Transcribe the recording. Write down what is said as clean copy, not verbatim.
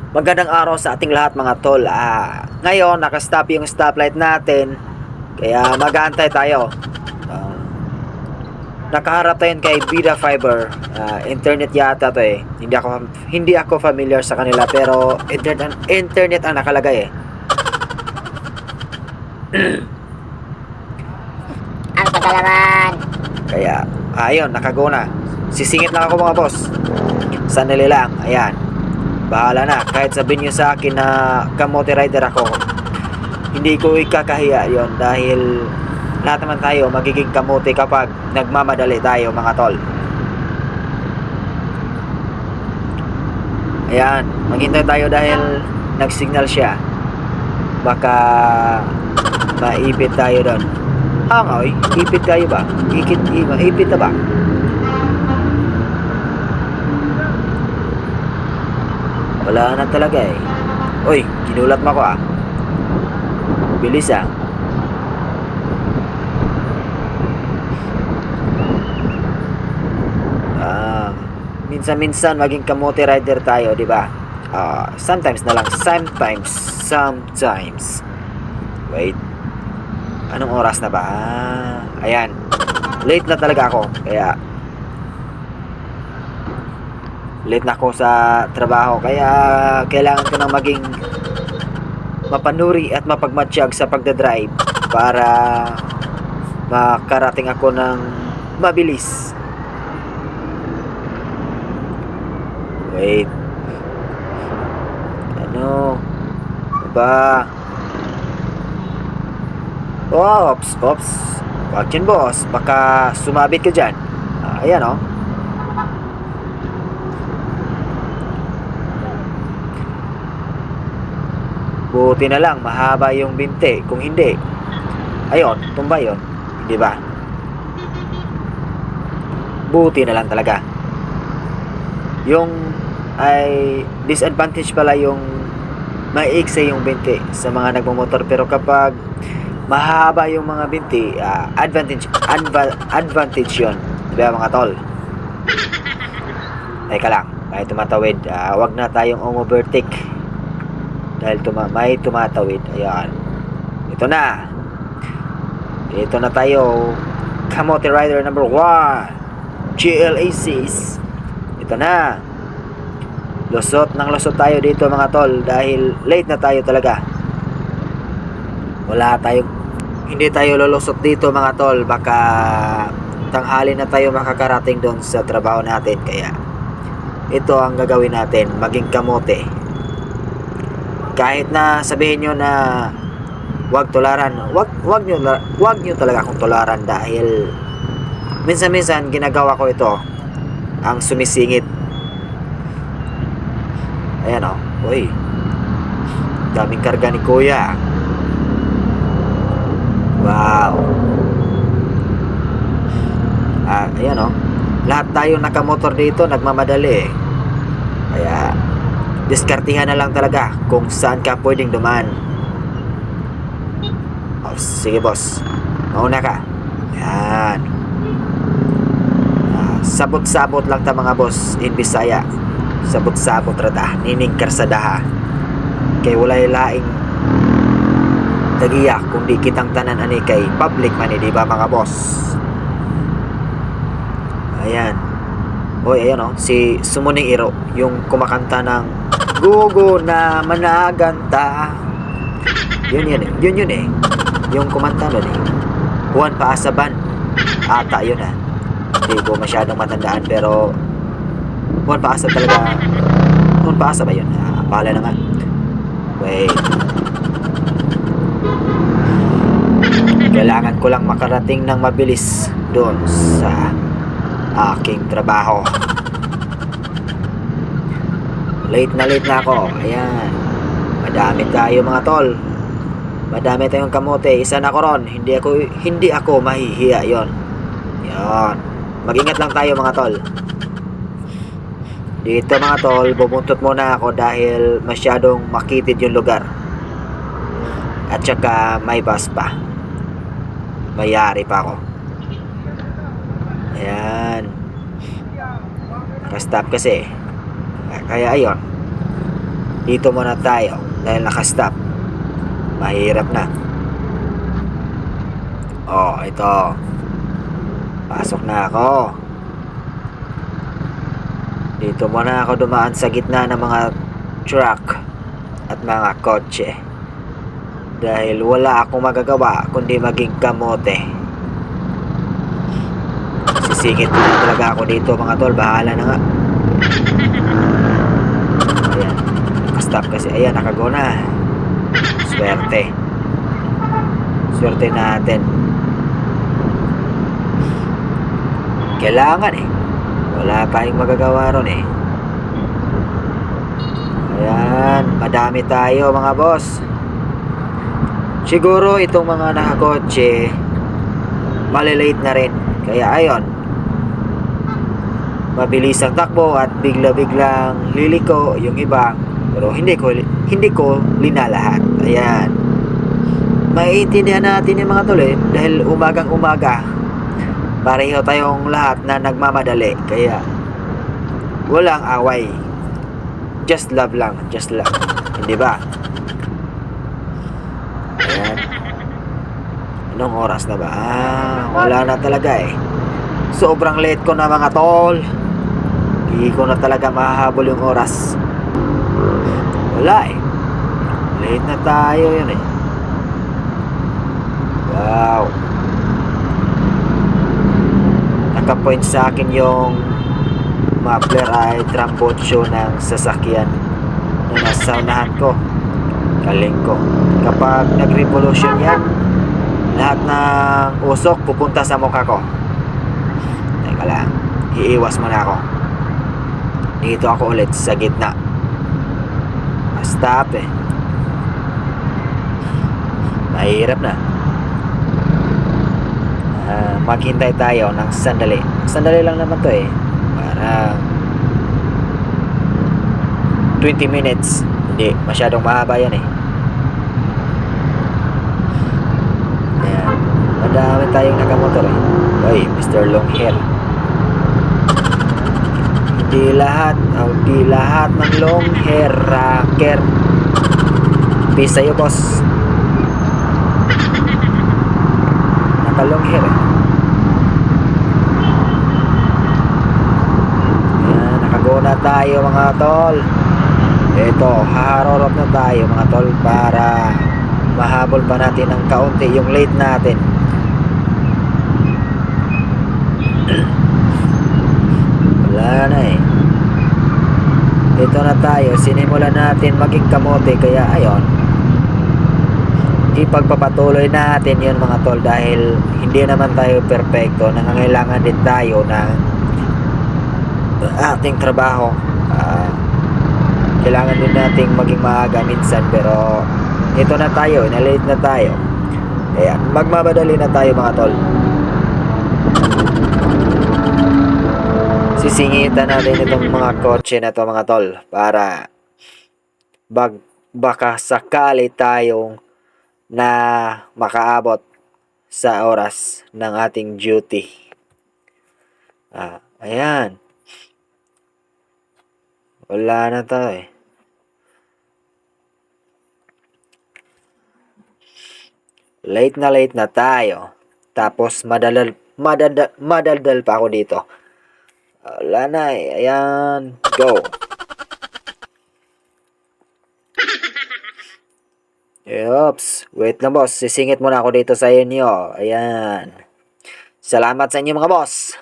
Magandang araw sa ating lahat mga tol. Ngayon nakastop yung stoplight natin. Kaya mag-aantay tayo. Ah, Nakaharap tayo kay Vida Fiber. Internet yata to eh. Hindi ako familiar sa kanila pero internet ang nakalagay eh. Ang tagalaman. Kaya ayun, nakago na. Sisingit lang ako mga boss. Sandali lang. Ayan. Bahala na. Kahit sabihin nyo sa akin na kamote rider ako, hindi ko ikakahiya yon dahil lahat naman tayo magiging kamote kapag nagmamadali tayo mga tol. Ayan, maghintay tayo dahil nagsignal siya. Baka maipit tayo doon. Oy, ipit tayo ba? Ipit na ba? Wala na talaga eh. Oy, ginulat mo ako Bilis Minsan-minsan maging kamote rider tayo, di ba? Sometimes na lang. Sometimes. Wait. Anong oras na ba? Ayan. Late na talaga ako. Kaya late na ako sa trabaho. Kaya kailangan ko nang maging mapanuri at mapagmatsyag sa pagdadrive para makarating ako ng mabilis. Wait. Ano ba? Ops. Wag dyan boss. Baka sumabit ka dyan. Ayan Buti na lang mahaba yung binte. Kung hindi, ayun, tumba yun. Di ba? Buti na lang talaga. Yung ay disadvantage pala yung maiiksi yung binti sa mga nagmamotor, pero kapag mahaba yung mga binti, advantage yun, diba mga tol? Teka lang, may tumatawid. Wag na tayong overtake dahil may tumatawid. Ayan, ito na tayo, kamote rider number 1, GLA6. Ito na, lusot tayo dito mga tol dahil late na tayo talaga. Hindi tayo lulusot dito mga tol. Baka tanghali na tayo makakarating doon sa trabaho natin. Kaya ito ang gagawin natin, maging kamote. Kahit na sabihin nyo na wag tularan, wag nyo talaga akong tularan dahil minsan ginagawa ko ito, ang sumisingit. Ayan uy, daming karga ni kuya. Wow. Ayan lahat tayo nakamotor dito nagmamadali eh. Kaya diskartihan na lang talaga kung saan ka pwedeng dumaan. Sige boss, mauna ka. Ayan. Sabot-sabot lang ta mga boss in Bisaya. Sabot-sabot rata, nining karsadaha. Kay walay laing tagiya kung di kitang tanan ani kay public man di ba mga boss? Ayan. Oy, ayan si Sumuning Iro, yung kumakanta ng Gugo na managanta. Yun eh. Yung kumanta nun eh. Juan Paasaban. Ata yun Hindi ko masyadong matandaan pero Juan Paasa talaga. Juan Paasa ba yun? Pala na nga. Wait. Kailangan ko lang makarating ng mabilis doon sa aking trabaho. Late na ako. Ayan. Madami tayo mga tol. Madami tayong kamote. Isa na ko ron. Hindi ako mahihiya yon. Yan. Mag-ingat lang tayo mga tol. Dito mga tol, bumuntot muna ako dahil masyadong makitid yung lugar. At saka may bus pa. Mayari pa ako. Ayan. Nakastop kasi. Kaya ayun. Dito muna tayo dahil nakastop. Mahirap na. Oh, ito. Pasok na ako. Dito muna ako dumaan sa gitna ng mga truck at mga kotse. Dahil wala akong magagawa kundi maging kamote. Sisingit na talaga ako dito mga tol. Bahala na nga. Ayan. Nakastop kasi. Ayan, nakago na. Swerte. Swerte natin. Kailangan eh. Wala tayong magagawa ron eh. Ayan. Madami tayo mga boss. Siguro itong mga nakakotse malilate na rin. Kaya ayon. Mabilis ang takbo at bigla-biglang liliko yung iba. Pero hindi ko linalahat. Ayan. Maiintindihan natin yung mga tol eh. Dahil umagang umaga pareho tayong lahat na nagmamadali. Kaya walang away. Just love lang. Just love. Hindi ba? Ayan. Anong oras na ba? Wala na talaga eh. Sobrang late ko na mga tol. Hindi ko na talaga mahahabol yung oras. Wala eh. Late na tayo yun eh. Wow. Naka-point sa akin yung muffler ay trambutso ng sasakyan na nasa unahan ko. Galing ko. Kapag nag-revolution yan, lahat ng usok pupunta sa mukha ko. Teka lang. Iiwas muna ako. Dito ako ulit sa gitna. Stop eh. Mahirap na. Maghintay tayo ng sandali. Sandali lang naman to eh. Para 20 minutes. Hindi, masyadong mahaba yan eh. Ayan. Madami tayong nakamotor eh. Oy, Mr. Long Hair. Di lahat ng long hair rocker. Peace sa'yo, boss. Naka-long hair eh. Ayan, nakago na tayo mga tol. Ito, haharorot na tayo mga tol para mahabol pa natin ng kaunti yung late natin. Wala na eh. Ito na tayo. Sinimulan natin maging kamote. Kaya ayon, ipagpapatuloy natin yun mga tol. Dahil hindi naman tayo perfecto. Nangangailangan din tayo ng ating trabaho. Kailangan din nating maging maaga minsan. Pero ito na tayo. Nalate na tayo. Ayan, magmamadali na tayo mga tol. Sisingitan natin itong mga kotse na to mga tol para baka sakali tayong na makaabot sa oras ng ating duty. Ayan. Wala na tayo eh. Late na tayo. Tapos madaldal pa ako dito. Wala na eh. Ayan. Go. Oops. Wait lang boss. Sisingit muna ako dito sa inyo. Ayan. Salamat sa inyo mga boss.